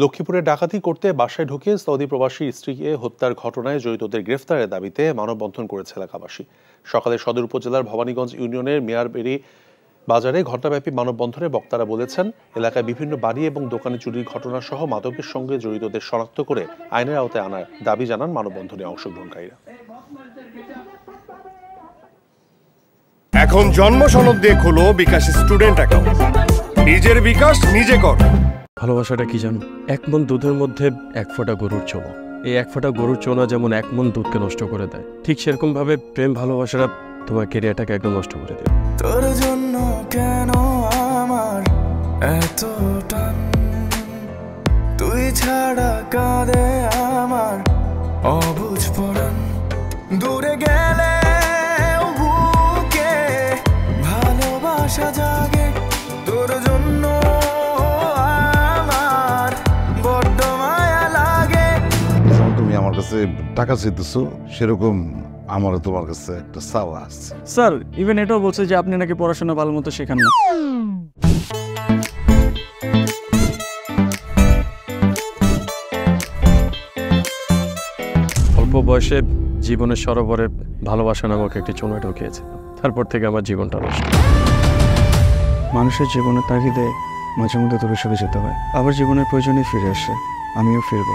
লক্ষ্মীপুরে ডাকাতি করতে বাসায় ঢুকে সৌদি প্রবাসী স্ত্রীকে হত্যার ঘটনায় জড়িতদের গ্রেফতারের দাবিতে মানববন্ধন করেছে এলাকাবাসী। সকালে সদর উপজেলার ভবানীগঞ্জ ইউনিয়নের মিয়ারবেড়ি বাজারে ঘণ্টাব্যাপী মানববন্ধনে বক্তারা বলেছেন, এলাকায় বিভিন্ন বাড়ি এবং দোকানে চুরির ঘটনা সহ মাদকের সঙ্গে জড়িতদের শনাক্ত করে আইনের আওতায় আনার দাবি জানান মানববন্ধনে অংশগ্রহণকারীরা। এখন জন্ম সনদ দিয়ে খোলো বিকাশ স্টুডেন্ট অ্যাকাউন্ট। নিজের বিকাশ নিজে কর। ভালোবাসাটা কি জানো? 1 মণ দুধের মধ্যে 1 ফোঁটা গরুর চোনা। এই 1 ফোঁটা গরুর চোনা যেমন 1 মণ দুধকে নষ্ট করে দেয়, ঠিক সেরকম ভাবে প্রেম ভালোবাসাটা তোমার ক্যারিয়ারটাকে একদম নষ্ট করে দেয়। তোর জন্য কেন আমার এত টান, তুই ছাড়া কাঁদে আমার অবুঝ পরাণ। দূরে গেলে বুকে ভালোবাসা জাগে, তোর জন্য আমার বড্ড মায়া লাগে। যখন তুমি আমার কাছে টাকা চাইতেছো, সেরকম আমারও তোমার কাছে একটা চাওয়া আছে। স্যার ইভেন এটাও বলছে যে আপনি নাকি পড়াশোনা ভালো মতো শেখান না। অল্প বয়সে জীবনের সরোবরে ভালোবাসা নামক একটি চোনা ঢুকিয়েছে, তারপর থেকে আমার জীবনটা নষ্ট। মানুষের জীবনের তাগিদে মাঝে মধ্যে দূরে সরে যেতে হয়, আবার জীবনের প্রয়োজনে ফিরে আসে। আমিও ফিরবো।